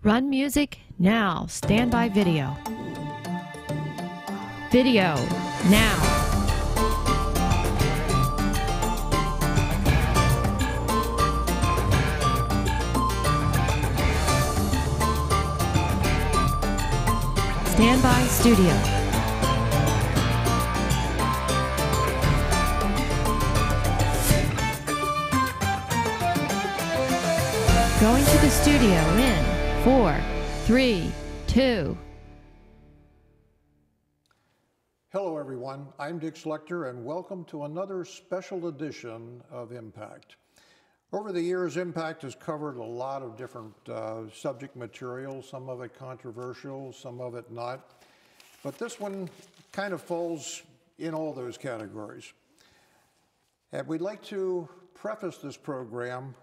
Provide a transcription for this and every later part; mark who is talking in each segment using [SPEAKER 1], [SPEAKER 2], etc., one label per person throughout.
[SPEAKER 1] Run music now. Standby video. Video now. Standby studio. Going to the studio in 4, 3, 2.
[SPEAKER 2] Hello everyone, I'm Dick Slechter and welcome to another special edition of Impact. Over the years, Impact has covered a lot of different subject material, some of it controversial, some of it not. But this one kind of falls in all those categories. And we'd like to preface this program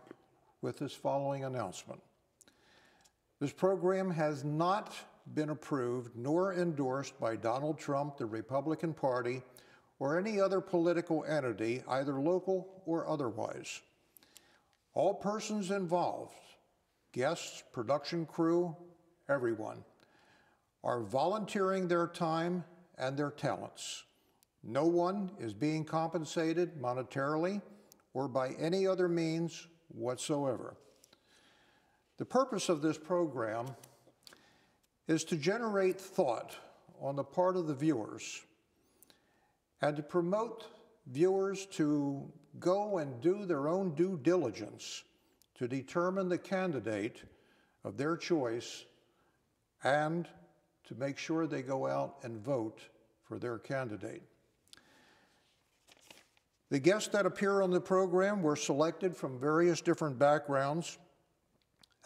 [SPEAKER 2] with this following announcement. This program has not been approved nor endorsed by Donald Trump, the Republican Party, or any other political entity, either local or otherwise. All persons involved, guests, production crew, everyone, are volunteering their time and their talents. No one is being compensated monetarily or by any other means whatsoever. The purpose of this program is to generate thought on the part of the viewers and to promote viewers to go and do their own due diligence to determine the candidate of their choice and to make sure they go out and vote for their candidate. The guests that appear on the program were selected from various different backgrounds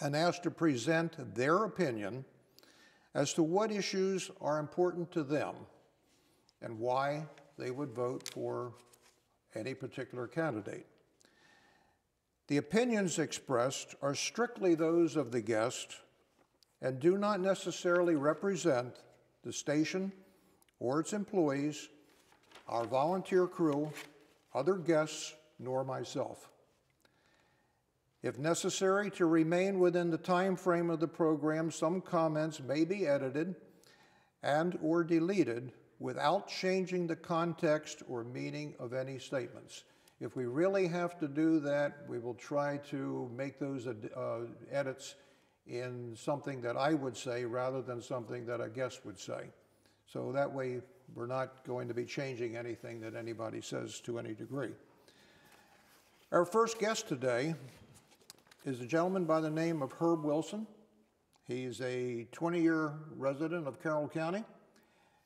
[SPEAKER 2] and asked to present their opinion as to what issues are important to them and why they would vote for any particular candidate. The opinions expressed are strictly those of the guest and do not necessarily represent the station or its employees, our volunteer crew, other guests, nor myself. If necessary to remain within the time frame of the program, some comments may be edited and or deleted without changing the context or meaning of any statements. If we really have to do that, we will try to make those edits in something that I would say rather than something that a guest would say. So that way we're not going to be changing anything that anybody says to any degree. Our first guest today is a gentleman by the name of Herb Wilson. He's a 20-year resident of Carroll County.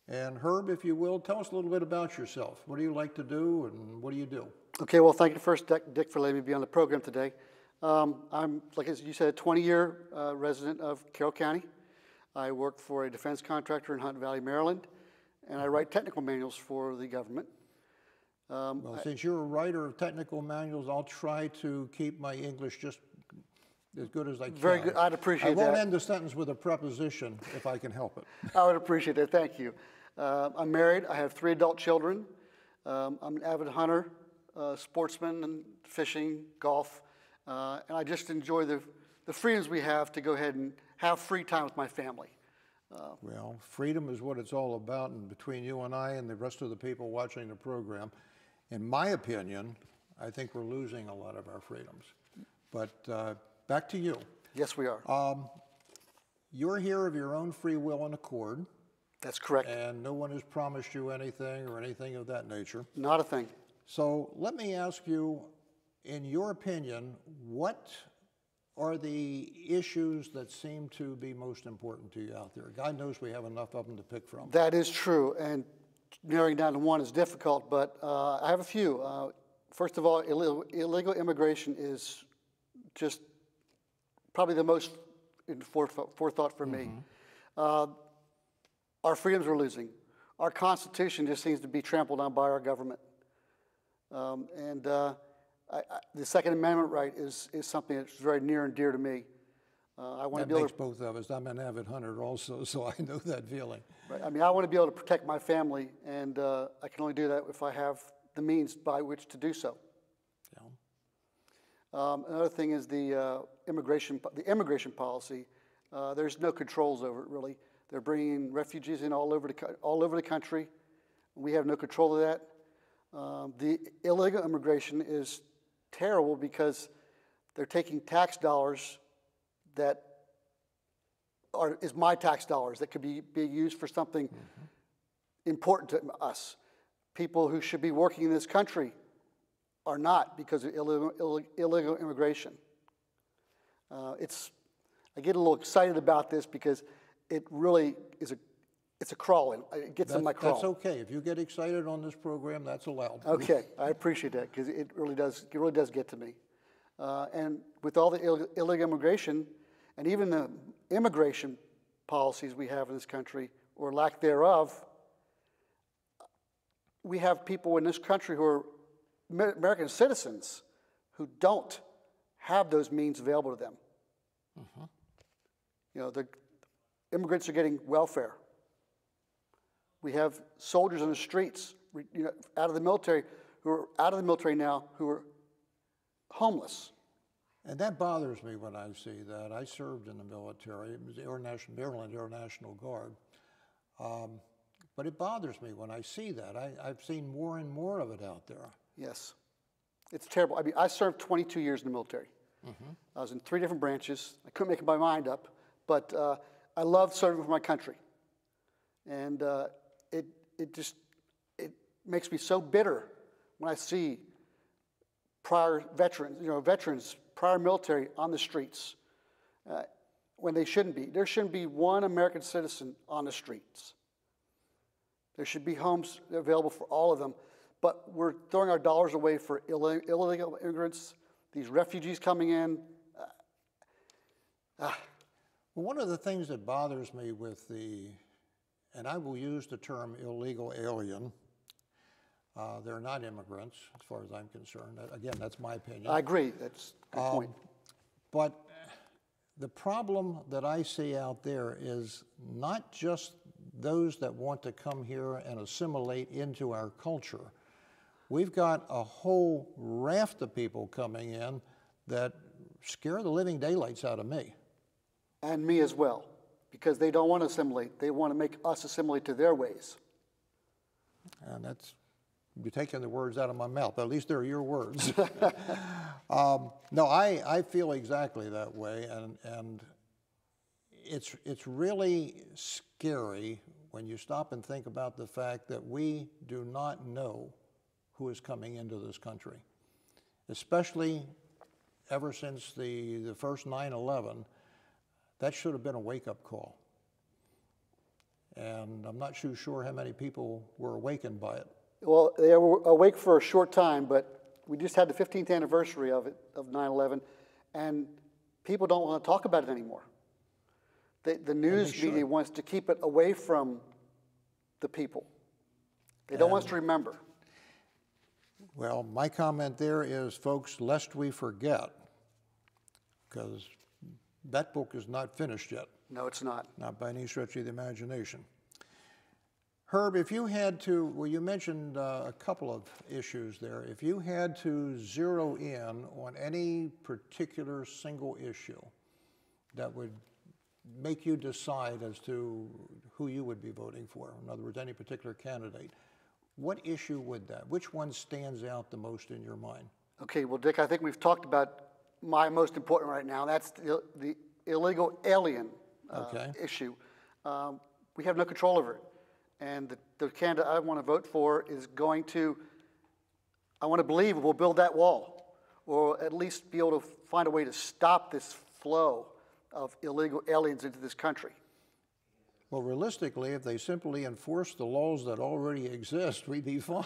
[SPEAKER 2] And Herb, if you will, tell us a little bit about yourself. What do you like to do and what do you do? Okay, well, thank you first, Dick, for letting me be on the program today. I'm, like you said, a 20-year resident of Carroll County. I work for a defense contractor in Hunt Valley, Maryland, and I write technical manuals for the government. Well, since you're a writer of technical manuals, I'll try to keep my English just as good as I can. Very good. I'd appreciate that. I won't end the sentence with a preposition if I can help it. I would appreciate that. Thank you. I'm married. I have 3 adult children. I'm an avid hunter, sportsman, and fishing, golf, and I just enjoy the freedoms we have to go ahead and have free time with my family. Well, freedom is what it's all about, and between you and I and the rest of the people watching the program, in my opinion, I think we're losing a lot of our freedoms. But back to you. Yes, we are. You're here of your own free will and accord. That's correct. And no one has promised you anything or anything of that nature. Not a thing. So let me ask you, in your opinion, what are the issues that seem to be most important to you out there? God knows we have enough of them to pick from. That is true, and narrowing down to one is difficult, but I have a few. First of all, illegal immigration is just probably the most in forethought for me. Our freedoms are losing. Our Constitution just seems to be trampled on by our government. The Second Amendment right is something that's very near and dear to me. I want to be able to, both of us. I'm an avid hunter also, so I know that feeling. Right. I mean, I want to be able to protect my family, and I can only do that if I have the means by which to do so. Yeah. Another thing is the immigration policy.
[SPEAKER 3] There's no controls over it, really. They're bringing refugees in all over the country. We have no control of that. The illegal immigration is terrible because they're taking tax dollars that is my tax dollars that could be used for something important to us. People who should be working in this country are not because of illegal immigration. I get a little excited about this because it really is it's a crawl. It gets in my crawl.
[SPEAKER 2] That's okay. If you get excited on this program, that's allowed.
[SPEAKER 3] Okay, I appreciate that because it really does get to me. And with all the illegal immigration and even the immigration policies we have in this country, or lack thereof, we have people in this country who are American citizens who don't have those means available to them. You know, the immigrants are getting welfare. We have soldiers on the streets, out of the military, who are out of the military now, who are homeless.
[SPEAKER 2] And that bothers me when I see that. I served in the military. It was the Maryland Air National Guard. But it bothers me when I see that. I've seen more and more of it out there.
[SPEAKER 3] Yes. It's terrible. I mean, I served 22 years in the military. I was in 3 different branches. I couldn't make my mind up, but I loved serving for my country. And it makes me so bitter when I see prior veterans, prior military on the streets when they shouldn't be. There shouldn't be one American citizen on the streets. There should be homes available for all of them, but we're throwing our dollars away for illegal immigrants, these refugees coming in.
[SPEAKER 2] Well, one of the things that bothers me with and I will use the term illegal alien, they're not immigrants, as far as I'm concerned. Again, that's my opinion.
[SPEAKER 3] I agree. That's a good point.
[SPEAKER 2] But the problem that I see out there is not just those that want to come here and assimilate into our culture. We've got a whole raft of people coming in that scare the living daylights out of me.
[SPEAKER 3] And me as well, because they don't want to assimilate. They want to make us assimilate to their ways.
[SPEAKER 2] And you're taking the words out of my mouth, but at least they're your words. No, I feel exactly that way, and it's really scary when you stop and think about the fact that we do not know who is coming into this country, especially ever since the first 9/11. That should have been a wake-up call. And I'm not too sure how many people were awakened by it.
[SPEAKER 3] Well, they were awake for a short time, but we just had the 15th anniversary of 9/11, and people don't want to talk about it anymore. The news media wants to keep it away from the people. They don't want us to remember.
[SPEAKER 2] Well, my comment there is, folks, lest we forget, because that book is not finished yet.
[SPEAKER 3] No, it's not.
[SPEAKER 2] Not by any stretch of the imagination. Herb, if you had to, well, you mentioned a couple of issues there. If you had to zero in on any particular single issue that would make you decide as to who you would be voting for, in other words, any particular candidate, what issue would that? Which one stands out the most in your mind?
[SPEAKER 3] Okay, well, Dick, I think we've talked about my most important right now. That's the illegal alien issue. We have no control over it. And the candidate I want to vote for is going to, I want to believe we'll build that wall, or at least be able to find a way to stop this flow of illegal aliens into this country.
[SPEAKER 2] Well, realistically, if they simply enforce the laws that already exist, we'd be fine.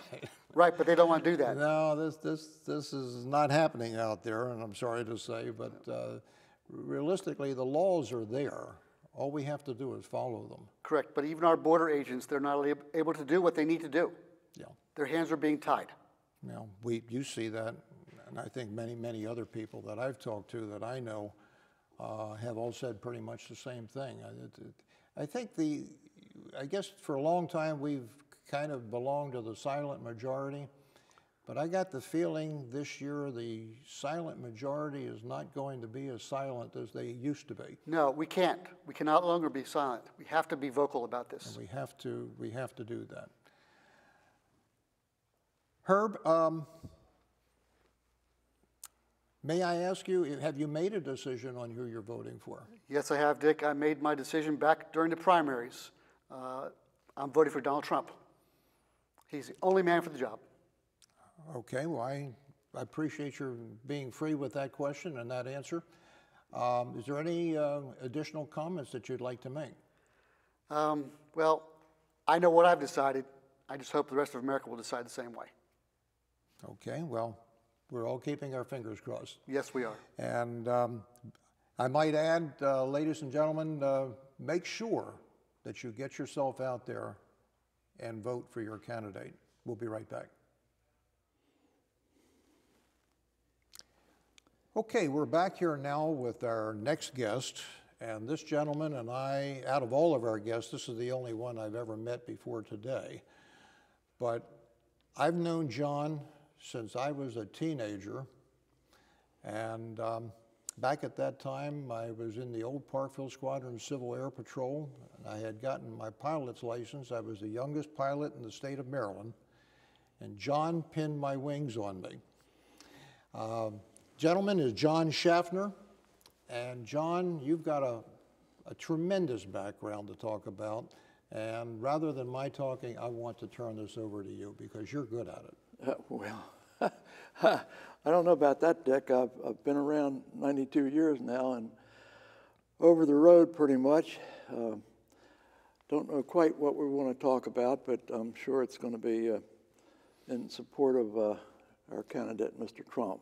[SPEAKER 3] Right, but they don't want to do that.
[SPEAKER 2] No, this is not happening out there, and I'm sorry to say, but realistically, the laws are there. All we have to do is follow them.
[SPEAKER 3] Correct, but even our border agents, they're not able to do what they need to do.
[SPEAKER 2] Yeah.
[SPEAKER 3] Their hands are being tied.
[SPEAKER 2] Now, you see that, and I think many other people that I've talked to that I know have all said pretty much the same thing. I think I guess for a long time we've kind of belonged to the silent majority. But I got the feeling this year the silent majority is not going to be as silent as they used to be.
[SPEAKER 3] No, we can't. We can no longer be silent. We have to be vocal about this.
[SPEAKER 2] And we have to do that. Herb, may I ask you, have you made a decision on who you're voting for?
[SPEAKER 3] Yes, I have, Dick. I made my decision back during the primaries. I'm voting for Donald Trump. He's the only man for the job.
[SPEAKER 2] Okay, well, I appreciate your being free with that question and that answer. Is there any additional comments that you'd like to make?
[SPEAKER 3] Well, I know what I've decided. I just hope the rest of America will decide the same way.
[SPEAKER 2] Okay, well, we're all keeping our fingers crossed.
[SPEAKER 3] Yes, we are.
[SPEAKER 2] And I might add, ladies and gentlemen, make sure that you get yourself out there and vote for your candidate. We'll be right back. Okay, we're back here now with our next guest, and this gentleman and I, out of all of our guests, this is the only one I've ever met before today, but I've known John since I was a teenager, and back at that time I was in the old Parkville Squadron Civil Air Patrol, and I had gotten my pilot's license. I was the youngest pilot in the state of Maryland, and John pinned my wings on me. Gentleman is John Schaffner, and John, you've got a tremendous background to talk about, and rather than my talking, I want to turn this over to you because you're good at it.
[SPEAKER 4] Well, I don't know about that, Dick. I've been around 92 years now and over the road pretty much. Don't know quite what we want to talk about, but I'm sure it's going to be in support of our candidate, Mr. Trump.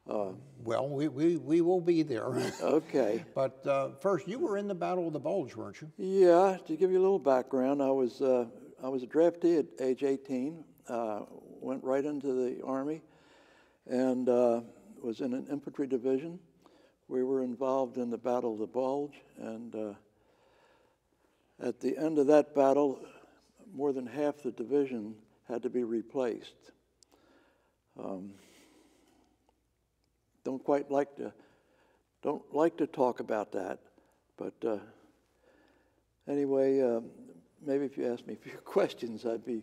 [SPEAKER 2] Well, we will be there.
[SPEAKER 4] Okay.
[SPEAKER 2] But first, you were in the Battle of the Bulge, weren't you?
[SPEAKER 4] Yeah. To give you a little background, I was a draftee at age 18. Went right into the Army, and was in an infantry division. We were involved in the Battle of the Bulge, and at the end of that battle, more than half the division had to be replaced. Don't like to talk about that, but anyway, maybe if you ask me a few questions, I'd be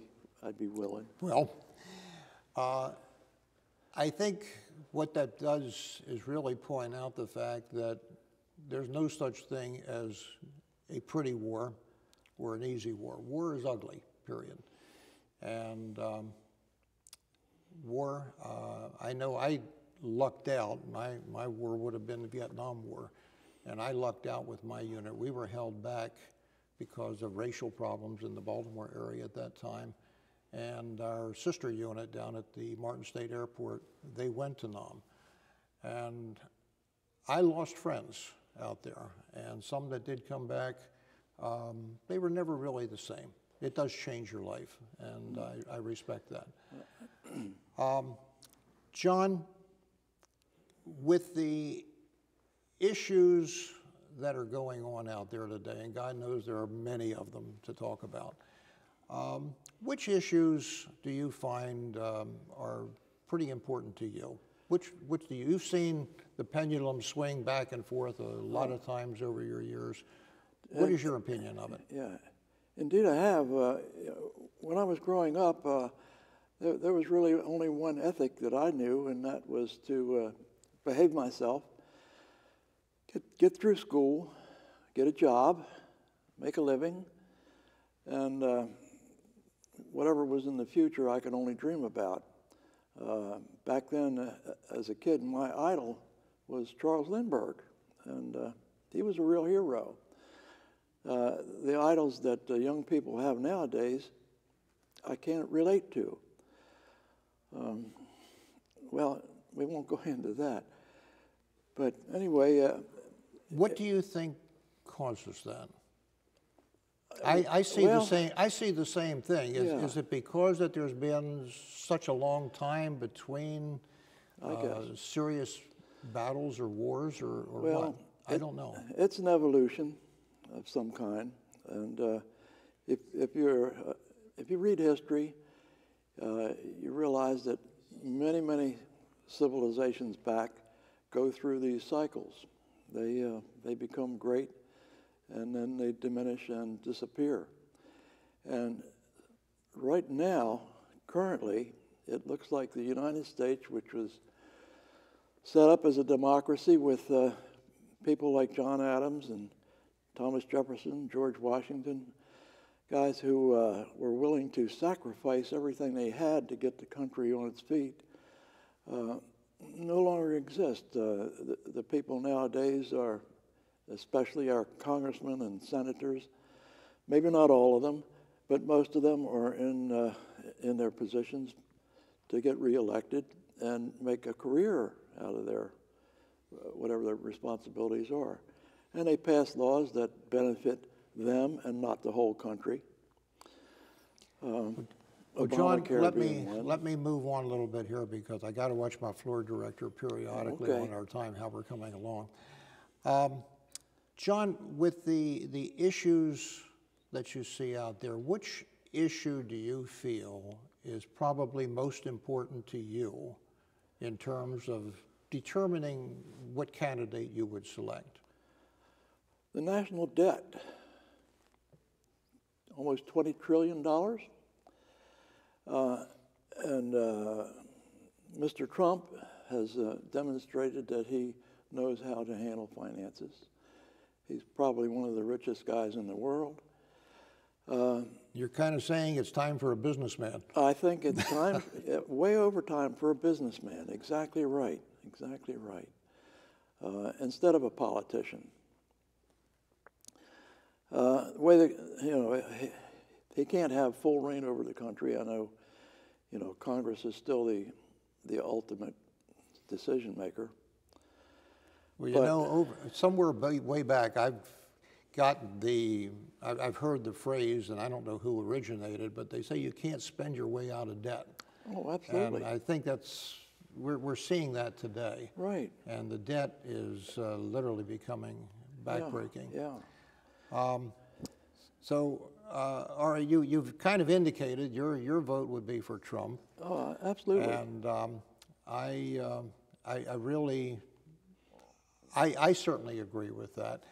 [SPEAKER 4] willing.
[SPEAKER 2] Well, I think what that does is really point out the fact that there's no such thing as a pretty war or an easy war. War is ugly, period. And war, I know I lucked out. My war would have been the Vietnam War, and I lucked out with my unit. We were held back because of racial problems in the Baltimore area at that time. And our sister unit down at the Martin State Airport, they went to Nam. And I lost friends out there, and some that did come back, they were never really the same. It does change your life, and I respect that. John, with the issues that are going on out there today, and God knows there are many of them to talk about, which issues do you find are pretty important to you? Which do you've seen the pendulum swing back and forth a lot of times over your years. What is your opinion of it?
[SPEAKER 4] Yeah, indeed I have. When I was growing up, there was really only one ethic that I knew, and that was to behave myself, get through school, get a job, make a living, and whatever was in the future I could only dream about. Back then, as a kid, my idol was Charles Lindbergh, and he was a real hero. The idols that young people have nowadays, I can't relate to. Well, we won't go into that. But anyway...
[SPEAKER 2] what do you think causes that? I see the same thing. Is it because that there's been such a long time between serious battles or wars or what? I don't know.
[SPEAKER 4] It's an evolution of some kind, and if you read history, you realize that many civilizations back go through these cycles. They become great, and then they diminish and disappear. And right now, currently, it looks like the United States, which was set up as a democracy with people like John Adams and Thomas Jefferson, George Washington, guys who were willing to sacrifice everything they had to get the country on its feet, no longer exist. The people nowadays are, especially our congressmen and senators, maybe not all of them, but most of them are in their positions to get reelected and make a career out of their whatever their responsibilities are. And they pass laws that benefit them and not the whole country.
[SPEAKER 2] Well, John, let me move on a little bit here because I got to watch my floor director periodically on our time, how we're coming along. John, with the issues that you see out there, which issue do you feel is probably most important to you in terms of determining what candidate you would select?
[SPEAKER 4] The national debt, almost $20 trillion. And Mr. Trump has demonstrated that he knows how to handle finances. He's probably one of the richest guys in the world.
[SPEAKER 2] You're kind of saying it's time for a businessman.
[SPEAKER 4] I think it's time, way over time for a businessman. Exactly right, exactly right. Instead of a politician. The way that, he can't have full reign over the country. I know, Congress is still the ultimate decision maker.
[SPEAKER 2] Well, somewhere way back, I've heard the phrase, and I don't know who originated, but they say you can't spend your way out of debt.
[SPEAKER 4] Oh, absolutely.
[SPEAKER 2] And I think we're seeing that today.
[SPEAKER 4] Right.
[SPEAKER 2] And the debt is literally becoming backbreaking.
[SPEAKER 4] Yeah.
[SPEAKER 2] So, you've kind of indicated your vote would be for Trump.
[SPEAKER 4] Oh, absolutely.
[SPEAKER 2] And I certainly agree with that.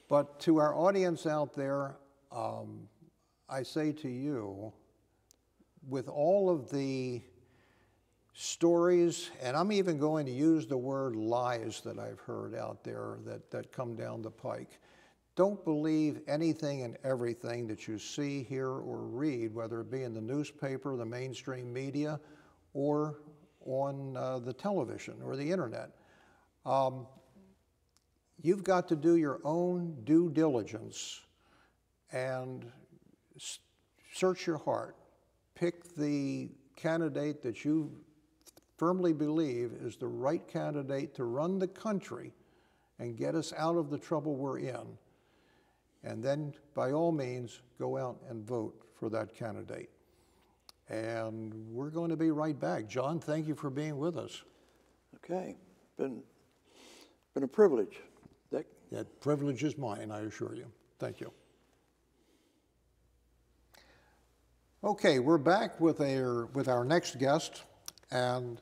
[SPEAKER 2] But to our audience out there, I say to you, with all of the stories, and I'm even going to use the word lies that I've heard out there that come down the pike, don't believe anything and everything that you see, hear, or read, whether it be in the newspaper, the mainstream media, or on the television or the internet. You've got to do your own due diligence and search your heart. Pick the candidate that you firmly believe is the right candidate to run the country and get us out of the trouble we're in. And then, by all means, go out and vote for that candidate. And we're going to be right back. John, thank you for being with us.
[SPEAKER 4] Okay. Been a privilege, Dick.
[SPEAKER 2] That privilege is mine, I assure you. Thank you. Okay, we're back with our next guest, and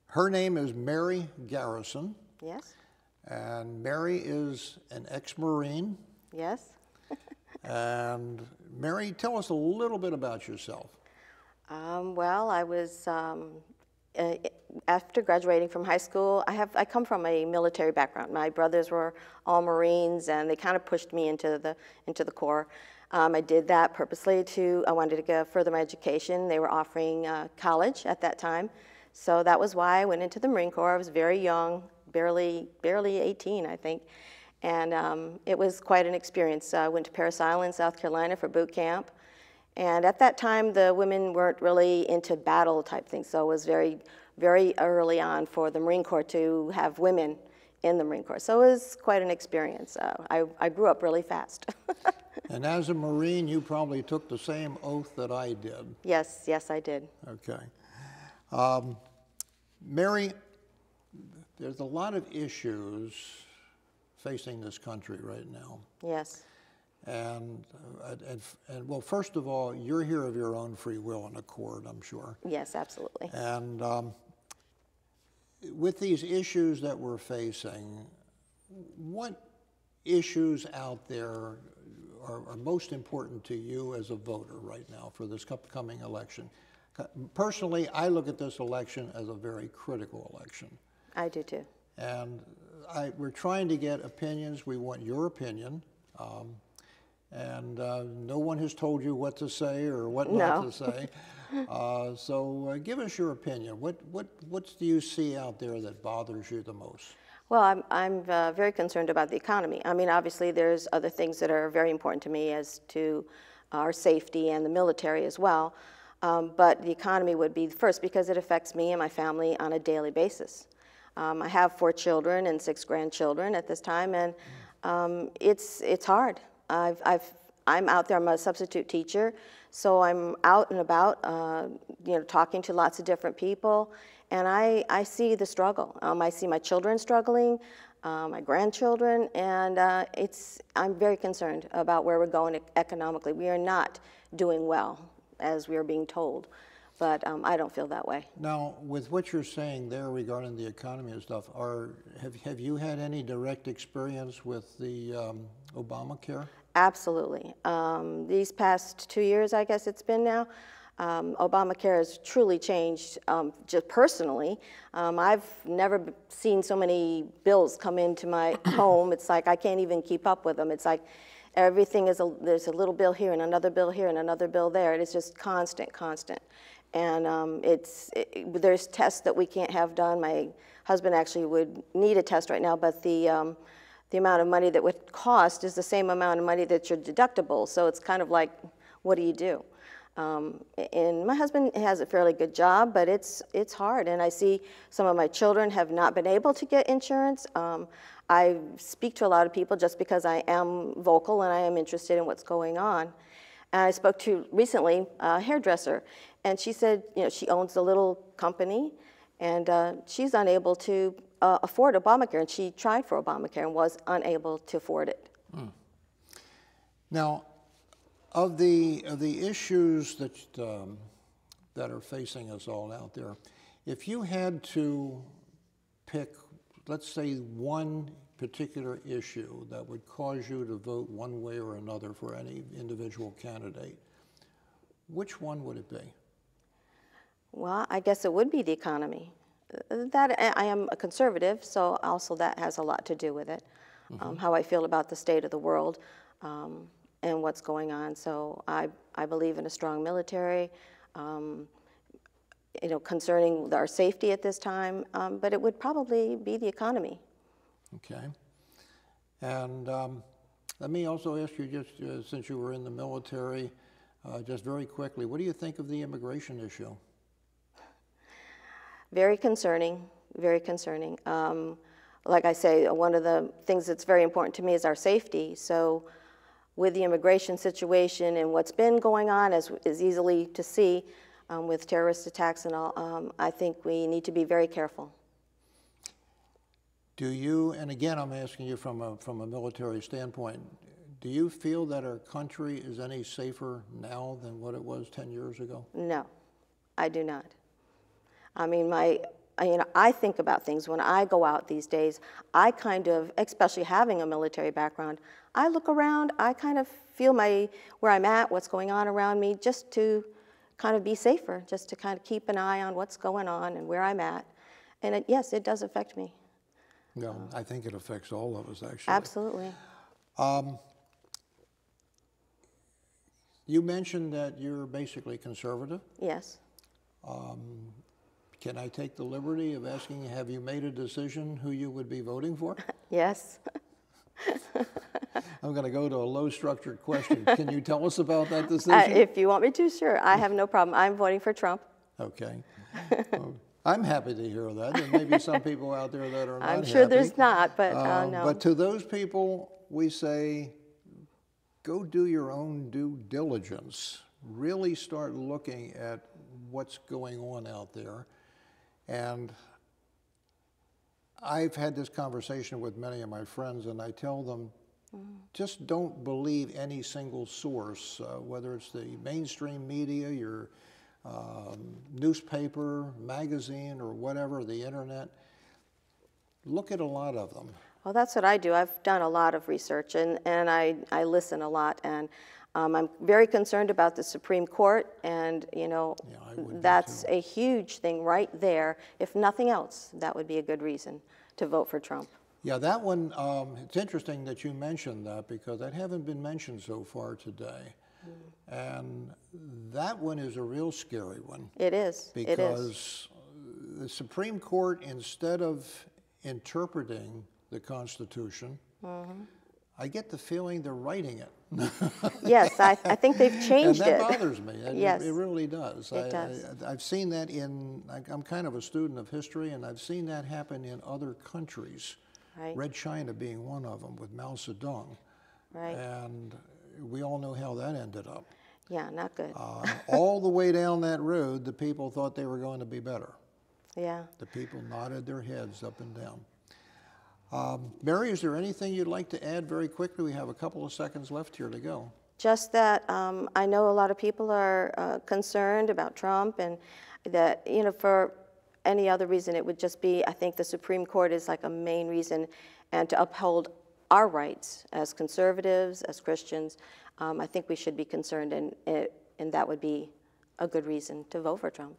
[SPEAKER 2] her name is Mary Garrison.
[SPEAKER 5] Yes.
[SPEAKER 2] And Mary is an ex-Marine.
[SPEAKER 5] Yes.
[SPEAKER 2] And Mary, tell us a little bit about yourself.
[SPEAKER 5] Well, I was, after graduating from high school, I come from a military background. My brothers were all Marines, and they kind of pushed me into the Corps. I did that purposely I wanted to go further my education. They were offering college at that time. So that was why I went into the Marine Corps. I was very young, barely 18, I think. And it was quite an experience. I went to Parris Island, South Carolina for boot camp. And at that time, the women weren't really into battle type things. So it was very, very early on for the Marine Corps to have women in the Marine Corps. So it was quite an experience. I grew up really fast.
[SPEAKER 2] And as a Marine, you probably took the same oath that I did.
[SPEAKER 5] Yes, yes, I did.
[SPEAKER 2] Okay. Mary, there's a lot of issues facing this country right now.
[SPEAKER 5] Yes.
[SPEAKER 2] And well, first of all, you're here of your own free will and accord, I'm sure.
[SPEAKER 5] Yes, absolutely.
[SPEAKER 2] And with these issues that we're facing, what issues out there are most important to you as a voter right now for this upcoming election? Personally, I look at this election as a very critical election.
[SPEAKER 5] I do too.
[SPEAKER 2] And we're trying to get opinions. We want your opinion. No one has told you what to say or what not to say. So give us your opinion. What do you see out there that bothers you the most?
[SPEAKER 5] Well, I'm very concerned about the economy. I mean, obviously, there's other things that are very important to me as to our safety and the military as well. But the economy would be first because it affects me and my family on a daily basis. I have 4 children and 6 grandchildren at this time, and it's hard. I'm out there. I'm a substitute teacher, so I'm out and about, talking to lots of different people, and I see the struggle. I see my children struggling, my grandchildren, and I'm very concerned about where we're going economically. We are not doing well, as we are being told, but I don't feel that way.
[SPEAKER 2] Now, with what you're saying there regarding the economy and stuff, have you had any direct experience with the Obamacare?
[SPEAKER 5] Absolutely. These past 2 years, I guess it's been now, Obamacare has truly changed, just personally. I've never seen so many bills come into my home. It's like I can't even keep up with them. It's like everything there's a little bill here and another bill here and another bill there. It's just constant. And there's tests that we can't have done. My husband actually would need a test right now, but the amount of money that would cost is the same amount of money that's your deductible. So it's kind of like, what do you do? And my husband has a fairly good job, but it's hard. And I see some of my children have not been able to get insurance. I speak to a lot of people just because I am vocal and I am interested in what's going on. And I spoke to recently a hairdresser, and she said, she owns a little company, and she's unable to afford Obamacare, and she tried for Obamacare and was unable to afford it.
[SPEAKER 2] Now, of the issues that are facing us all out there, if you had to pick, let's say, one particular issue that would cause you to vote one way or another for any individual candidate, which one would it be?
[SPEAKER 5] Well, I guess it would be the economy. That I am a conservative, so also that has a lot to do with it, how I feel about the state of the world and what's going on. So I believe in a strong military, concerning our safety at this time, but it would probably be the economy.
[SPEAKER 2] Okay. And let me also ask you, just since you were in the military, just very quickly, what do you think of the immigration issue?
[SPEAKER 5] Very concerning, very concerning. Like I say, one of the things that's very important to me is our safety. So with the immigration situation and what's been going on, as is easily to see with terrorist attacks and all, I think we need to be very careful.
[SPEAKER 2] Do you, and again I'm asking you from a military standpoint, do you feel that our country is any safer now than what it was 10 years ago?
[SPEAKER 5] No, I do not. I mean, I think about things when I go out these days. I kind of, especially having a military background, I look around, I kind of feel where I'm at, what's going on around me, just to kind of be safer, just to kind of keep an eye on what's going on and where I'm at. And yes, it does affect me.
[SPEAKER 2] No, I think it affects all of us, actually.
[SPEAKER 5] Absolutely.
[SPEAKER 2] You mentioned that you're basically conservative.
[SPEAKER 5] Yes.
[SPEAKER 2] Can I take the liberty of asking, have you made a decision who you would be voting for?
[SPEAKER 5] Yes.
[SPEAKER 2] I'm going to go to a low-structured question. Can you tell us about that decision?
[SPEAKER 5] If you want me to, sure. I have no problem. I'm voting for Trump.
[SPEAKER 2] Okay. Well, I'm happy to hear that. There may be some people out there that are not happy.
[SPEAKER 5] I'm sure there's not, but no.
[SPEAKER 2] But to those people, we say, go do your own due diligence. Really start looking at what's going on out there. And I've had this conversation with many of my friends, and I tell them, just don't believe any single source, whether it's the mainstream media, your newspaper, magazine, or whatever, the internet. Look at a lot of them.
[SPEAKER 5] Well, that's what I do. I've done a lot of research, and I listen a lot, and I'm very concerned about the Supreme Court, and that's a huge thing right there. If nothing else, that would be a good reason to vote for Trump.
[SPEAKER 2] Yeah, that one, it's interesting that you mentioned that because that haven't been mentioned so far today. And that one is a real scary one.
[SPEAKER 5] It is.
[SPEAKER 2] Because the Supreme Court, instead of interpreting the Constitution, I get the feeling they're writing it.
[SPEAKER 5] Yes, I think they've changed
[SPEAKER 2] and
[SPEAKER 5] it.
[SPEAKER 2] that bothers me.
[SPEAKER 5] Yes.
[SPEAKER 2] It really does.
[SPEAKER 5] It does.
[SPEAKER 2] I've seen that I'm kind of a student of history, and I've seen that happen in other countries.
[SPEAKER 5] Right.
[SPEAKER 2] Red China being one of them with Mao Zedong.
[SPEAKER 5] Right.
[SPEAKER 2] And we all know how that ended up.
[SPEAKER 5] Yeah, not good.
[SPEAKER 2] All the way down that road, the people thought they were going to be better.
[SPEAKER 5] Yeah.
[SPEAKER 2] The people nodded their heads up and down. Mary, is there anything you'd like to add very quickly? We have a couple of seconds left here to go.
[SPEAKER 5] Just that I know a lot of people are concerned about Trump, and that, for any other reason, it would just be, I think the Supreme Court is like a main reason, and to uphold our rights as conservatives, as Christians, I think we should be concerned, and that would be a good reason to vote for Trump.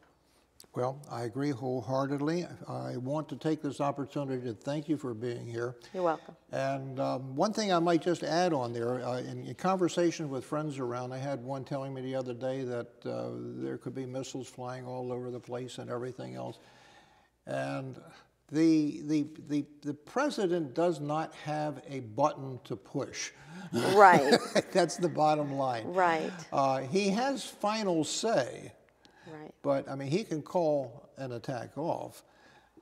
[SPEAKER 2] Well, I agree wholeheartedly. I want to take this opportunity to thank you for being here.
[SPEAKER 5] You're welcome.
[SPEAKER 2] And one thing I might just add on there, in conversation with friends around, I had one telling me the other day that there could be missiles flying all over the place and everything else. And the president does not have a button to push.
[SPEAKER 5] Right.
[SPEAKER 2] That's the bottom line.
[SPEAKER 5] Right.
[SPEAKER 2] He has final say.
[SPEAKER 5] Right.
[SPEAKER 2] But, I mean, he can call an attack off,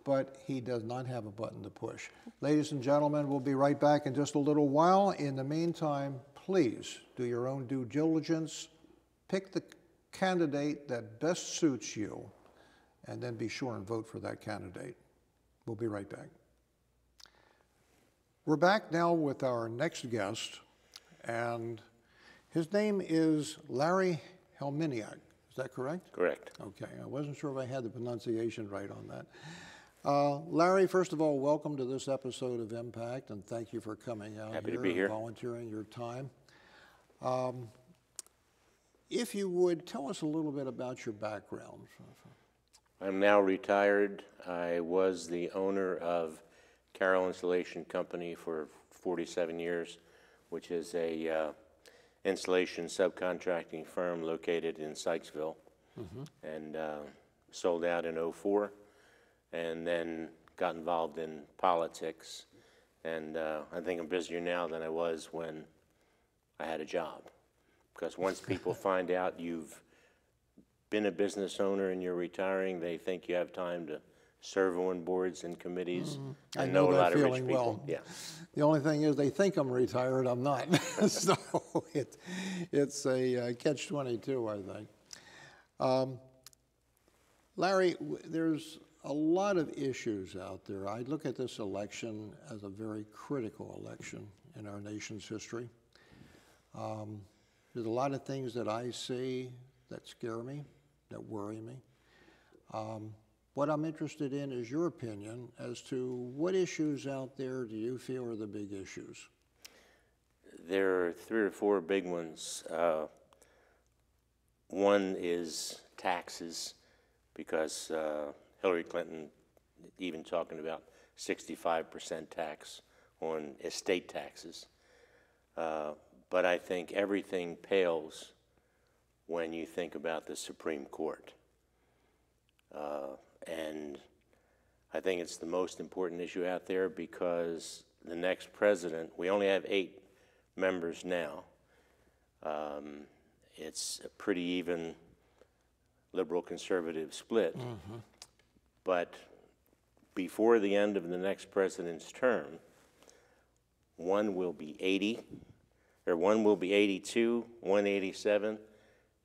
[SPEAKER 2] but he does not have a button to push. Ladies and gentlemen, we'll be right back in just a little while. In the meantime, please do your own due diligence. Pick the candidate that best suits you, and then be sure and vote for that candidate. We'll be right back. We're back now with our next guest, and his name is Larry Helminiak. Is that correct?
[SPEAKER 6] Correct.
[SPEAKER 2] Okay, I wasn't sure if I had the pronunciation right on that. Larry, first of all, welcome to this episode of Impact, and thank you for coming out
[SPEAKER 6] Happy
[SPEAKER 2] here
[SPEAKER 6] to be here.
[SPEAKER 2] and volunteering your time. If you would, tell us a little bit about your background.
[SPEAKER 6] I'm now retired. I was the owner of Carroll Installation Company for 47 years, which is a installation subcontracting firm located in Sykesville, and sold out in '04, and then got involved in politics, and I think I'm busier now than I was when I had a job, because once people find out you've been a business owner and you're retiring, they think you have time to serve on boards and committees.
[SPEAKER 2] I
[SPEAKER 6] know a
[SPEAKER 2] that
[SPEAKER 6] lot of rich
[SPEAKER 2] feeling
[SPEAKER 6] people.
[SPEAKER 2] well.
[SPEAKER 6] Yeah.
[SPEAKER 2] The only thing is they think I'm retired, I'm not. So it's a catch-22, I think. Larry, there's a lot of issues out there. I look at this election as a very critical election in our nation's history. There's a lot of things that I see that scare me, that worry me. What I'm interested in is your opinion as to what issues out there do you feel are the big issues?
[SPEAKER 6] There are 3 or 4 big ones. One is taxes, because Hillary Clinton even talking about 65% tax on estate taxes. But I think everything pales when you think about the Supreme Court. And I think it's the most important issue out there, because the next president, we only have 8 members now. It's a pretty even liberal-conservative split. But before the end of the next president's term, one will be 80, or one will be 82, one 87,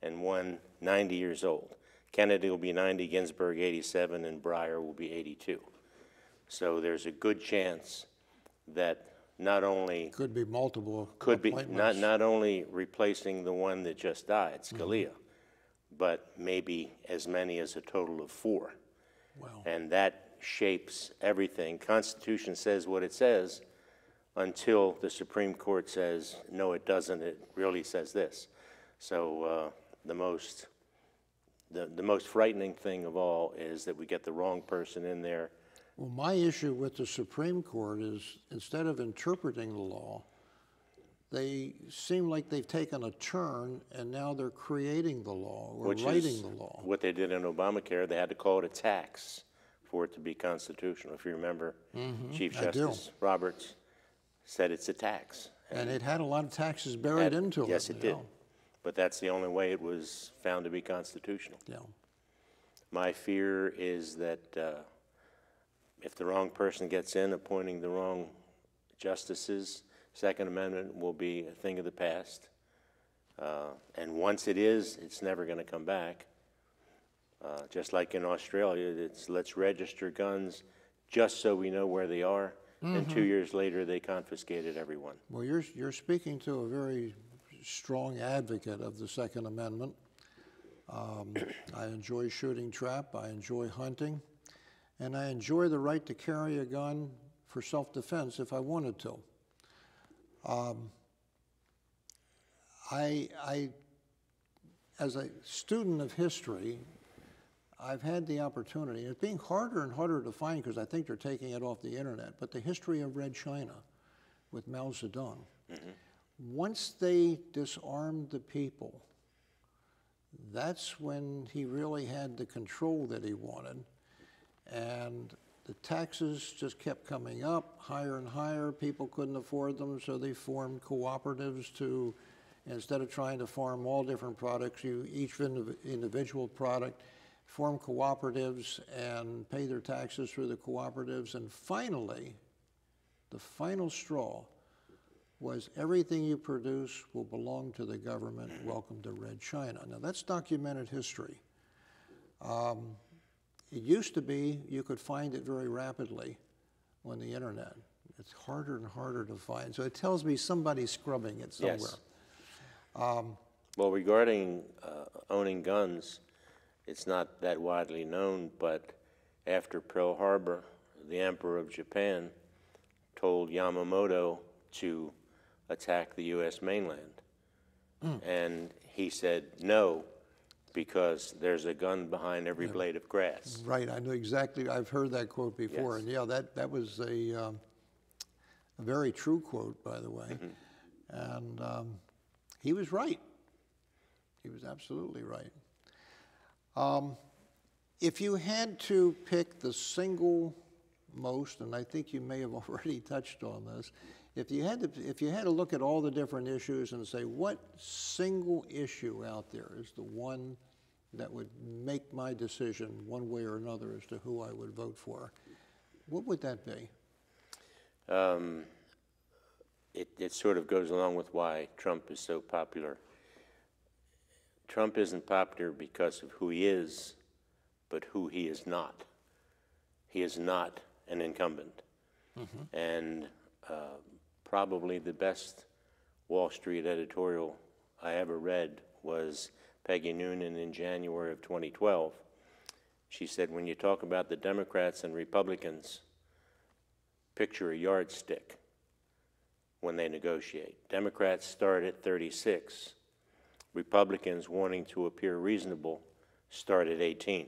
[SPEAKER 6] and one 90 years old. Kennedy will be 90, Ginsburg 87, and Breyer will be 82. So there's a good chance that not only
[SPEAKER 2] Could be multiple
[SPEAKER 6] could be
[SPEAKER 2] appointments.
[SPEAKER 6] not only replacing the one that just died, Scalia, but maybe as many as a total of 4.
[SPEAKER 2] Wow.
[SPEAKER 6] And that shapes everything. Constitution says what it says until the Supreme Court says, no, it doesn't, it really says this. So the most frightening thing of all is that we get the wrong person in there.
[SPEAKER 2] Well, my issue with the Supreme Court is instead of interpreting the law, they seem like they've taken a turn and now they're creating the law or
[SPEAKER 6] Which
[SPEAKER 2] writing
[SPEAKER 6] is
[SPEAKER 2] the law.
[SPEAKER 6] what they did in Obamacare. They had to call it a tax for it to be constitutional. If you remember, Chief
[SPEAKER 2] I do.
[SPEAKER 6] Justice Roberts said it's a tax.
[SPEAKER 2] And it had a lot of taxes buried into it.
[SPEAKER 6] Yes, it
[SPEAKER 2] you
[SPEAKER 6] did.
[SPEAKER 2] know.
[SPEAKER 6] But that's the only way it was found to be constitutional.
[SPEAKER 2] Yeah.
[SPEAKER 6] My fear is that if the wrong person gets in, appointing the wrong justices, Second Amendment will be a thing of the past. And once it is, it's never going to come back. Just like in Australia, it's let's register guns just so we know where they are. And 2 years later, they confiscated everyone.
[SPEAKER 2] Well, you're speaking to a very strong advocate of the Second Amendment. I enjoy shooting trap, I enjoy hunting, and I enjoy the right to carry a gun for self-defense if I wanted to. As a student of history, I've had the opportunity, it's being harder and harder to find because I think they're taking it off the internet, but the history of Red China with Mao Zedong. Once they disarmed the people, that's when he really had the control that he wanted. And the taxes just kept coming up higher and higher. People couldn't afford them, so they formed cooperatives to, instead of trying to farm all different products, each individual product, form cooperatives and pay their taxes through the cooperatives. And finally, the final straw was everything you produce will belong to the government. Welcome to Red China. Now that's documented history. It used to be you could find it very rapidly on the internet. It's harder and harder to find. So it tells me somebody's scrubbing it somewhere.
[SPEAKER 6] Yes. Well, regarding owning guns, it's not that widely known, but after Pearl Harbor, the Emperor of Japan told Yamamoto to attack the U.S. mainland. And he said no, because there's a gun behind every blade of grass.
[SPEAKER 2] Right, I know exactly. I've heard that quote before.
[SPEAKER 6] Yes.
[SPEAKER 2] And yeah, that was a very true quote, by the way. And he was right. He was absolutely right. If you had to pick the single most, and I think you may have already touched on this, if you had to look at all the different issues and say what single issue out there is the one that would make my decision one way or another as to who I would vote for, what would that be?
[SPEAKER 6] It sort of goes along with why Trump is so popular. Trump isn't popular because of who he is, but who he is not. He is not an incumbent. And probably the best Wall Street editorial I ever read was Peggy Noonan in January of 2012. She said, when you talk about the Democrats and Republicans, picture a yardstick when they negotiate. Democrats start at 36. Republicans, wanting to appear reasonable, start at 18.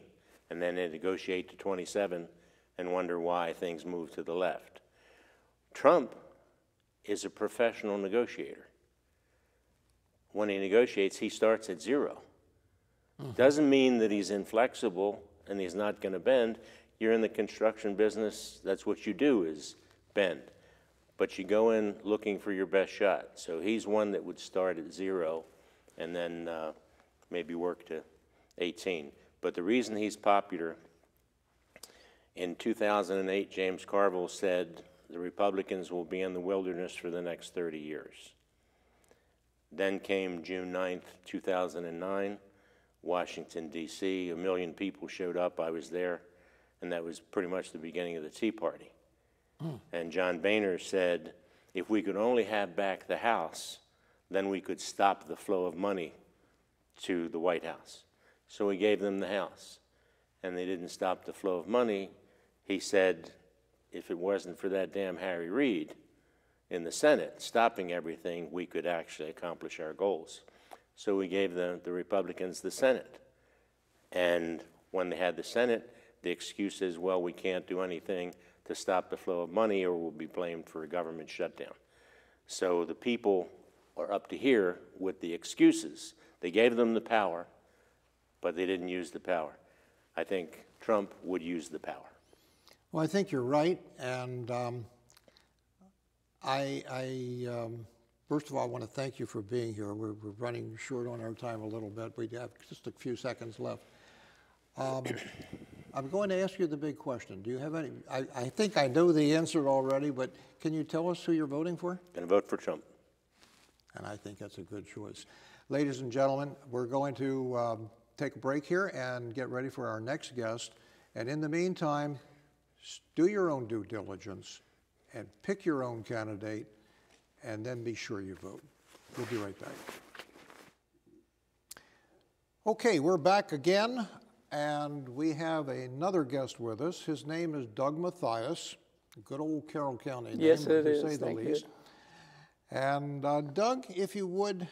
[SPEAKER 6] And then they negotiate to 27 and wonder why things move to the left. Trump is a professional negotiator. When he negotiates, he starts at 0. Doesn't mean that he's inflexible and he's not going to bend. You're in the construction business, that's what you do, is bend. But you go in looking for your best shot. So he's one that would start at 0 and then maybe work to 18. But the reason he's popular, in 2008, James Carville said the Republicans will be in the wilderness for the next 30 years. Then came June 9th, 2009, Washington, D.C. 1 million people showed up. I was there, and that was pretty much the beginning of the Tea Party. And John Boehner said, If we could only have back the House, then we could stop the flow of money to the White House. So we gave them the House, and they didn't stop the flow of money. He said, if it wasn't for that damn Harry Reid in the Senate stopping everything, we could actually accomplish our goals. So we gave the Republicans the Senate. And when they had the Senate, the excuse is, well, we can't do anything to stop the flow of money or we'll be blamed for a government shutdown. So the people are up to here with the excuses. They gave them the power, but they didn't use the power. I think Trump would use the power.
[SPEAKER 2] Well, I think you're right, and first of all, I want to thank you for being here. We're running short on our time a little bit. We have just a few seconds left. I'm going to ask you the big question. Do you have any? I think I know the answer already, but can you tell us who you're voting for?
[SPEAKER 6] Going to vote for Trump.
[SPEAKER 2] And I think that's a good choice. Ladies and gentlemen, we're going to take a break here and get ready for our next guest. And in the meantime, do your own due diligence and pick your own candidate, and then be sure you vote. We'll be right back. Okay, we're back again, and we have another guest with us. His name is Doug Mathias, a good old Carroll County name,
[SPEAKER 7] yes, it
[SPEAKER 2] to
[SPEAKER 7] is.
[SPEAKER 2] say the
[SPEAKER 7] Thank
[SPEAKER 2] least.
[SPEAKER 7] You.
[SPEAKER 2] And Doug, if you would,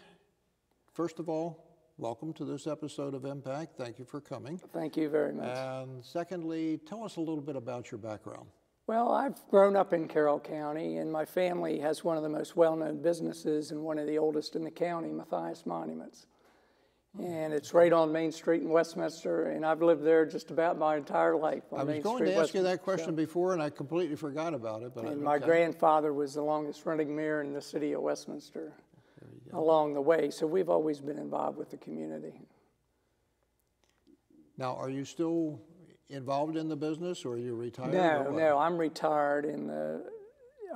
[SPEAKER 2] first of all, welcome to this episode of Impact. Thank you for coming.
[SPEAKER 7] Thank you very much.
[SPEAKER 2] And secondly, tell us a little bit about your background.
[SPEAKER 7] Well, I've grown up in Carroll County, and my family has one of the most well-known businesses and one of the oldest in the county, Mathias Monuments. And it's right on Main Street in Westminster, and I've lived there just about my entire life on Main Street.
[SPEAKER 2] I was going to ask you that question before, and I completely forgot about it. But
[SPEAKER 7] and my grandfather was the longest running mayor in the city of Westminster along the way, so we've always been involved with the community.
[SPEAKER 2] Now, are you still involved in the business, or are you retired?
[SPEAKER 7] No, I'm retired.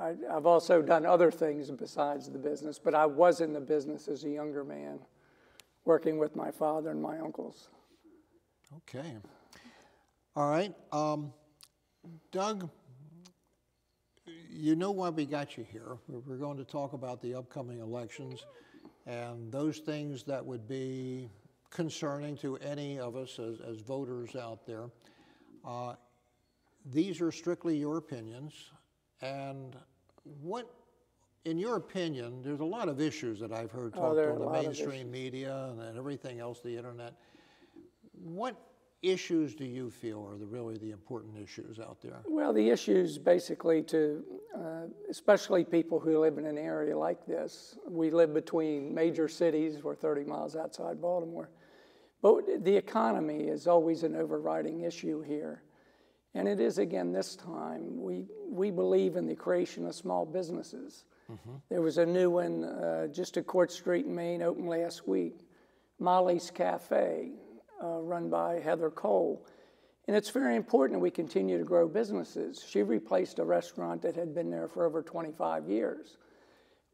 [SPEAKER 7] I've also done other things besides the business, but I was in the business as a younger man, working with my father and my uncles.
[SPEAKER 2] Okay. All right. Doug, you know why we got you here. We're going to talk about the upcoming elections and those things that would be concerning to any of us as voters out there. These are strictly your opinions, and what, in your opinion, there's a lot of issues that I've heard talked on the mainstream media and everything else, the internet. What issues do you feel are really the important issues out there? Well,
[SPEAKER 7] the issues basically to, especially people who live in an area like this. We live between major cities. We're 30 miles outside Baltimore. But the economy is always an overriding issue here. And it is again this time. We believe in the creation of small businesses. Mm-hmm. There was a new one just at Court Street in Maine, opened last week, Molly's Cafe, run by Heather Cole. And it's very important that we continue to grow businesses. She replaced a restaurant that had been there for over 25 years.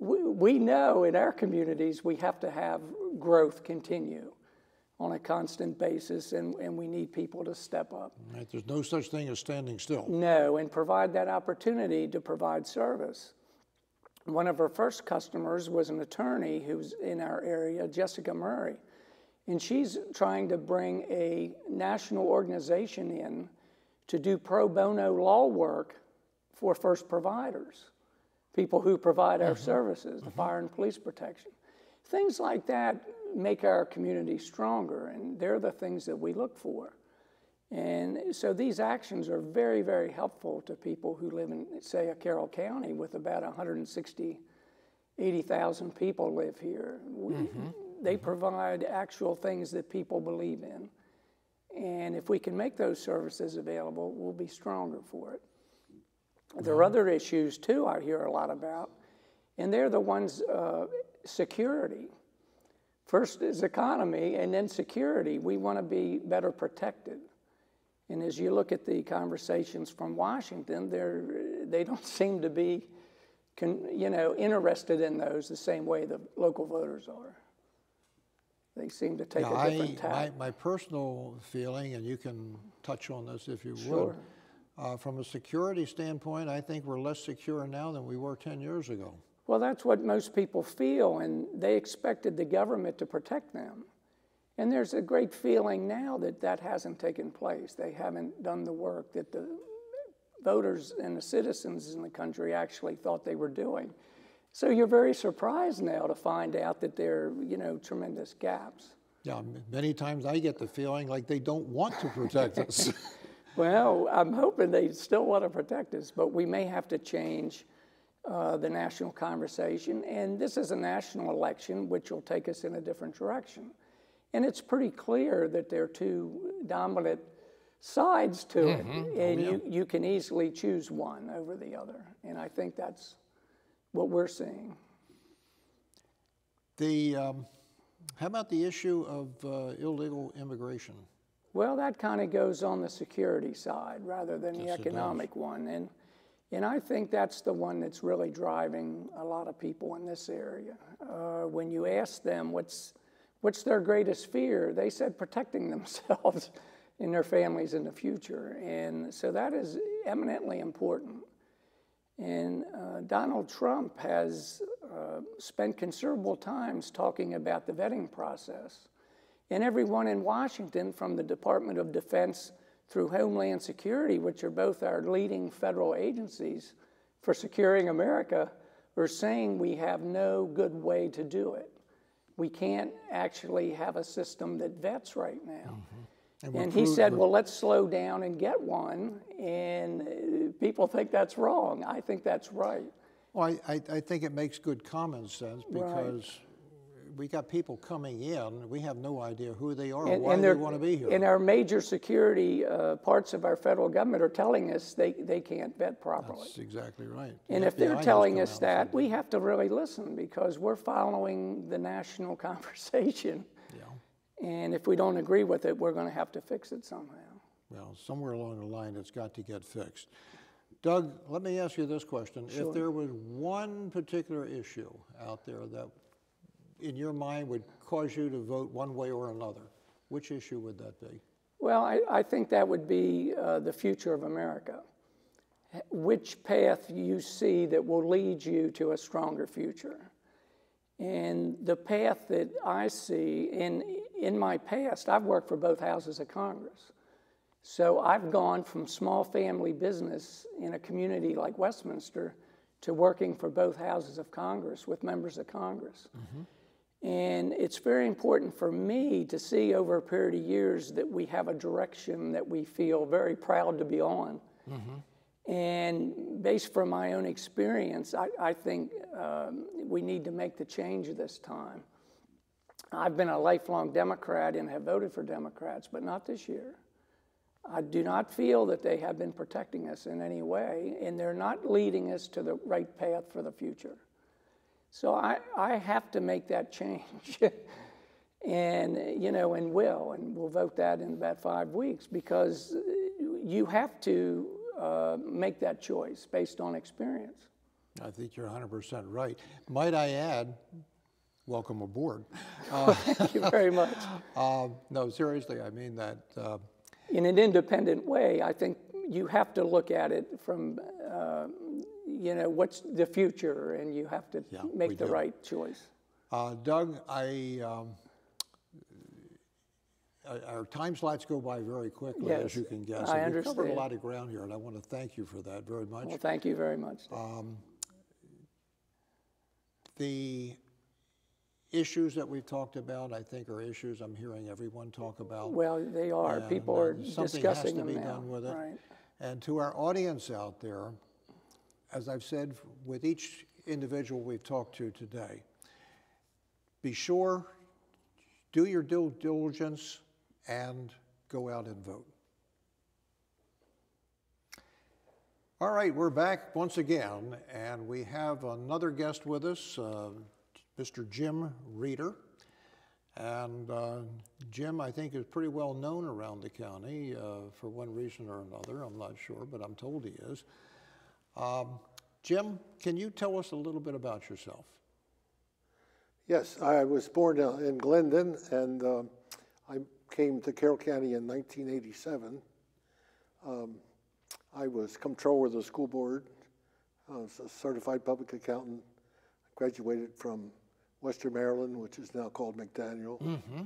[SPEAKER 7] We know in our communities we have to have growth continue on a constant basis, and we need people to step up.
[SPEAKER 2] Right. There's no such thing as standing still.
[SPEAKER 7] No, and provide that opportunity to provide service. One of our first customers was an attorney who's in our area, Jessica Murray, and she's trying to bring a national organization in to do pro bono law work for first providers, people who provide our services, the fire and police protection. Things like that make our community stronger, and they're the things that we look for. And so these actions are very, very helpful to people who live in, say, a Carroll County with about 80,000 people live here. They provide actual things that people believe in. And if we can make those services available, we'll be stronger for it. There are other issues, too, I hear a lot about, and they're the ones, security. First is economy, and then security. We want to be better protected. And as you look at the conversations from Washington, they don't seem to be, interested in those the same way the local voters are. They seem to take a different tack.
[SPEAKER 2] My personal feeling, and you can touch on this if you
[SPEAKER 7] Sure.
[SPEAKER 2] From a security standpoint, I think we're less secure now than we were 10 years ago.
[SPEAKER 7] Well, that's what most people feel, and they expected the government to protect them. And there's a great feeling now that that hasn't taken place. They haven't done the work that the voters and the citizens in the country actually thought they were doing. So you're very surprised now to find out that there are, tremendous gaps.
[SPEAKER 2] Yeah, many times I get the feeling like they don't want to protect us.
[SPEAKER 7] Well, I'm hoping they still want to protect us, but we may have to change the national conversation. And this is a national election, which will take us in a different direction. And it's pretty clear that there are two dominant sides to it, and you can easily choose one over the other. And I think that's what we're seeing.
[SPEAKER 2] How about the issue of illegal immigration?
[SPEAKER 7] Well, that kind of goes on the security side rather than the economic one. And I think that's the one that's really driving a lot of people in this area. When you ask them what's their greatest fear, they said protecting themselves and their families in the future. And so that is eminently important. And Donald Trump has spent considerable times talking about the vetting process. And everyone in Washington, from the Department of Defense through Homeland Security, which are both our leading federal agencies for securing America, are saying we have no good way to do it. We can't actually have a system that vets right now. And he said, well, let's slow down and get one. And people think that's wrong. I think that's right.
[SPEAKER 2] Well, I think it makes good common sense because we got people coming in. We have no idea who they are or why they want to be here.
[SPEAKER 7] And our major security parts of our federal government are telling us they can't vet properly.
[SPEAKER 2] That's exactly right.
[SPEAKER 7] And if they're telling us that, we have to really listen because we're following the national conversation. Yeah. And if we don't agree with it, we're going to have to fix it somehow.
[SPEAKER 2] Well, somewhere along the line, it's got to get fixed. Doug, let me ask you this question. Sure. If there was one particular issue out there that in your mind would cause you to vote one way or another, which issue would that be?
[SPEAKER 7] Well, I think that would be the future of America. Which path you see that will lead you to a stronger future? And the path that I see in my past, I've worked for both houses of Congress. So I've gone from small family business in a community like Westminster to working for both houses of Congress with members of Congress. And it's very important for me to see over a period of years that we have a direction that we feel very proud to be on. And based from my own experience, I think we need to make the change this time. I've been a lifelong Democrat and have voted for Democrats, but not this year. I do not feel that they have been protecting us in any way, and they're not leading us to the right path for the future. So I have to make that change. And we'll vote that in about 5 weeks because you have to make that choice based on experience.
[SPEAKER 2] I think you're 100% right. Might I add, welcome aboard.
[SPEAKER 7] Thank you very much.
[SPEAKER 2] No, seriously, I mean that.
[SPEAKER 7] In an independent way, I think you have to look at it from, what's the future, and you have to make the right choice.
[SPEAKER 2] Doug, our time slots go by very quickly, as you can guess.
[SPEAKER 7] I understand.
[SPEAKER 2] We've covered a lot of ground here, and I want to thank you for that very much.
[SPEAKER 7] Well, thank you very much.
[SPEAKER 2] The issues that we've talked about, I think, are issues I'm hearing everyone talk about.
[SPEAKER 7] Well, they are.
[SPEAKER 2] And,
[SPEAKER 7] people are discussing them now.
[SPEAKER 2] Something has to be done with it.
[SPEAKER 7] Right.
[SPEAKER 2] And to our audience out there, as I've said with each individual we've talked to today, be sure, do your due diligence, and go out and vote. All right, we're back once again, and we have another guest with us, Mr. Jim Reeder. And Jim, I think, is pretty well known around the county for one reason or another. I'm not sure, but I'm told he is. Jim, can you tell us a little bit about yourself?
[SPEAKER 8] Yes, I was born in Glendon, and I came to Carroll County in 1987. I was comptroller of the school board. I was a certified public accountant. I graduated from Western Maryland, which is now called McDaniel.
[SPEAKER 2] Mm-hmm.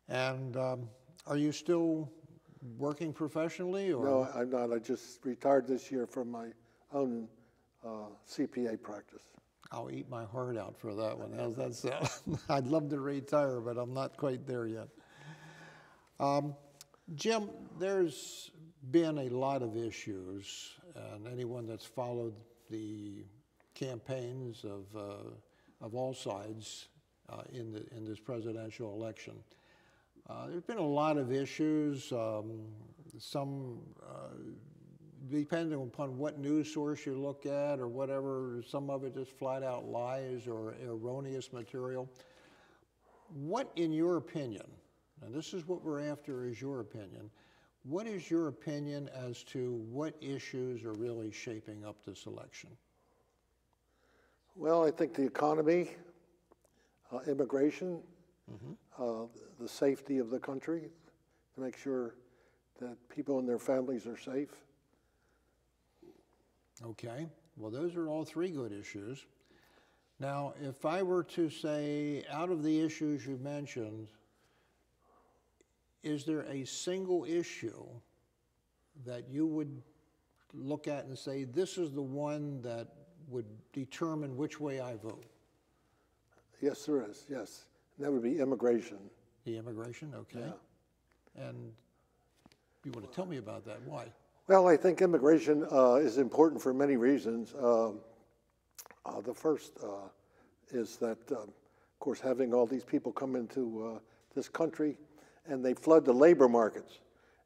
[SPEAKER 2] And are you still working professionally? Or?
[SPEAKER 8] No, I'm not. I just retired this year from my own CPA practice.
[SPEAKER 2] I'll eat my heart out for that one. How's that sound? I'd love to retire, but I'm not quite there yet. Jim, there's been a lot of issues, and anyone that's followed the campaigns of all sides in this presidential election, there's been a lot of issues. Some depending upon what news source you look at or whatever, some of it just flat out lies or erroneous material. What, in your opinion, and this is what we're after, is your opinion, what is your opinion as to what issues are really shaping up this election?
[SPEAKER 8] Well, I think the economy, immigration, the safety of the country, to make sure that people and their families are safe.
[SPEAKER 2] Okay, well, those are all three good issues. Now, if I were to say, out of the issues you mentioned, is there a single issue that you would look at and say, this is the one that would determine which way I vote?
[SPEAKER 8] Yes, there is, yes. And that would be immigration.
[SPEAKER 2] The immigration, okay.
[SPEAKER 8] Yeah.
[SPEAKER 2] And you want to tell me about that, why?
[SPEAKER 8] Well, I think immigration is important for many reasons. The first is that, of course, having all these people come into this country, and they flood the labor markets,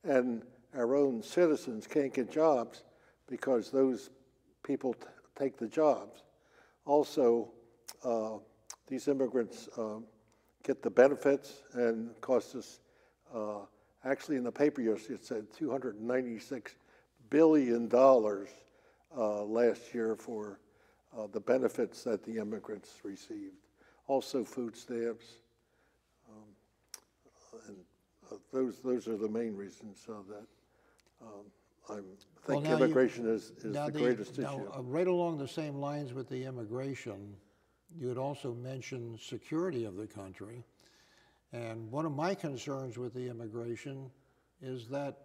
[SPEAKER 8] and our own citizens can't get jobs because those people take the jobs. Also, these immigrants get the benefits and cost us, actually in the paper yesterday it said $296 billion last year for the benefits that the immigrants received. Also food stamps, and those are the main reasons that I think immigration is the greatest issue.
[SPEAKER 2] Right along the same lines with the immigration, you had also mentioned security of the country. And one of my concerns with the immigration is that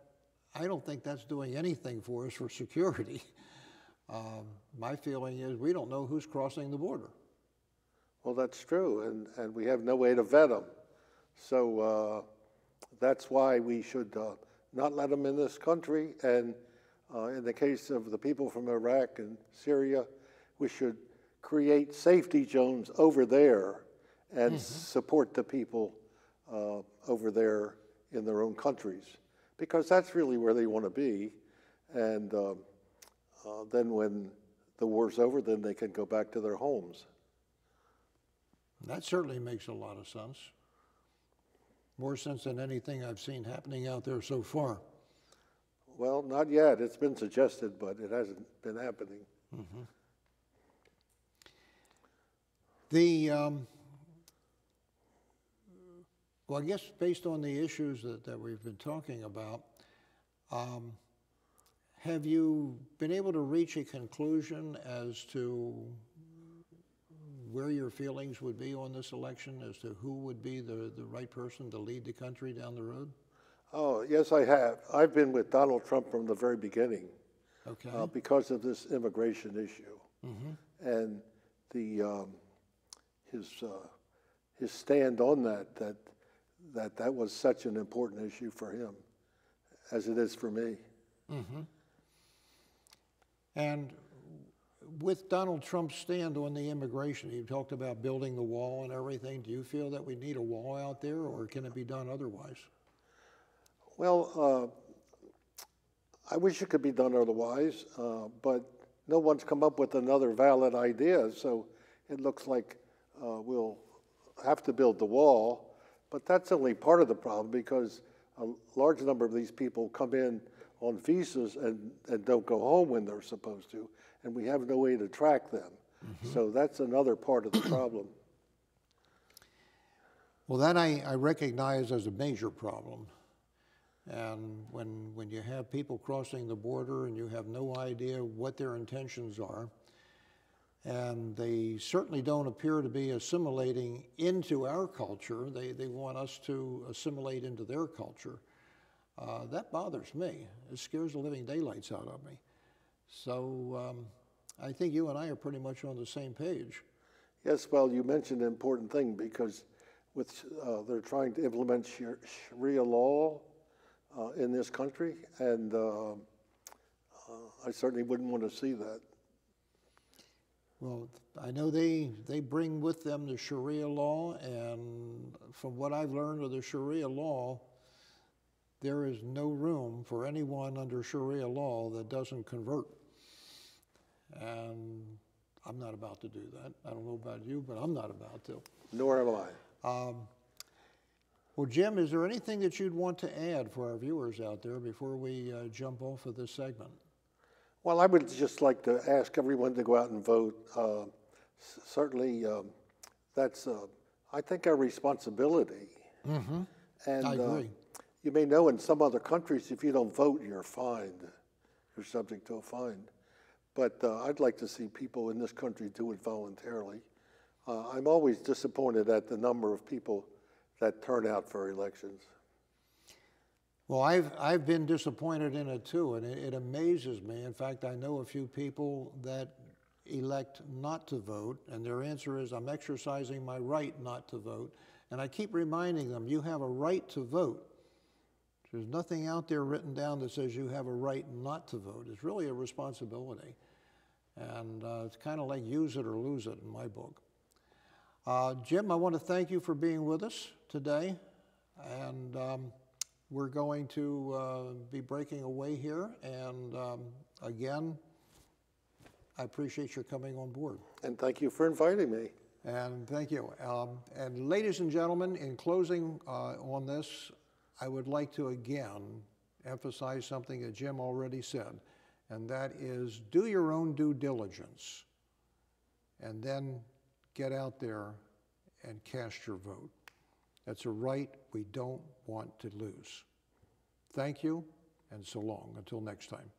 [SPEAKER 2] I don't think that's doing anything for us for security. My feeling is we don't know who's crossing the border.
[SPEAKER 8] Well, that's true, and we have no way to vet them. So that's why we should not let them in this country. And in the case of the people from Iraq and Syria, we should create safety zones over there and support the people over there in their own countries, because that's really where they want to be. And then when the war's over, then they can go back to their homes.
[SPEAKER 2] That certainly makes a lot of sense. More sense than anything I've seen happening out there so far.
[SPEAKER 8] Well, not yet. It's been suggested, but it hasn't been happening.
[SPEAKER 2] Well, I guess based on the issues that we've been talking about, have you been able to reach a conclusion as to where your feelings would be on this election, as to who would be the right person to lead the country down the road?
[SPEAKER 8] Oh, yes, I have. I've been with Donald Trump from the very beginning, because of this immigration issue. And his stand on that was such an important issue for him, as it is for me.
[SPEAKER 2] And with Donald Trump's stand on the immigration, he talked about building the wall and everything. Do you feel that we need a wall out there, or can it be done otherwise?
[SPEAKER 8] Well, I wish it could be done otherwise, but no one's come up with another valid idea, so it looks like we'll have to build the wall. But that's only part of the problem, because a large number of these people come in on visas and don't go home when they're supposed to, and we have no way to track them. So that's another part of the problem.
[SPEAKER 2] Well, that I recognize as a major problem. And when you have people crossing the border and you have no idea what their intentions are, and they certainly don't appear to be assimilating into our culture, they want us to assimilate into their culture, that bothers me. It scares the living daylights out of me. So I think you and I are pretty much on the same page.
[SPEAKER 8] Yes, well, you mentioned an important thing because they're trying to implement Sharia law in this country, and I certainly wouldn't want to see that.
[SPEAKER 2] Well, I know they bring with them the Sharia law, and from what I've learned of the Sharia law, there is no room for anyone under Sharia law that doesn't convert. And I'm not about to do that. I don't know about you, but I'm not about to.
[SPEAKER 8] Nor am I.
[SPEAKER 2] Well, Jim, is there anything that you'd want to add for our viewers out there before we jump off of this segment?
[SPEAKER 8] Well, I would just like to ask everyone to go out and vote. Certainly, that's, I think, our responsibility.
[SPEAKER 2] Mm-hmm.
[SPEAKER 8] And
[SPEAKER 2] I agree.
[SPEAKER 8] You may know in some other countries, if you don't vote, you're fined. You're subject to a fine. But I'd like to see people in this country do it voluntarily. I'm always disappointed at the number of people that turn out for elections.
[SPEAKER 2] Well, I've been disappointed in it too, and it amazes me. In fact, I know a few people that elect not to vote, and their answer is, I'm exercising my right not to vote. And I keep reminding them, you have a right to vote. There's nothing out there written down that says you have a right not to vote. It's really a responsibility. And it's kind of like use it or lose it in my book. Jim, I want to thank you for being with us today. And we're going to be breaking away here. And again, I appreciate your coming on board.
[SPEAKER 8] And thank you for inviting me.
[SPEAKER 2] And thank you. And ladies and gentlemen, in closing on this, I would like to again emphasize something that Jim already said, and that is do your own due diligence and then get out there and cast your vote. That's a right we don't want to lose. Thank you, and so long. Until next time.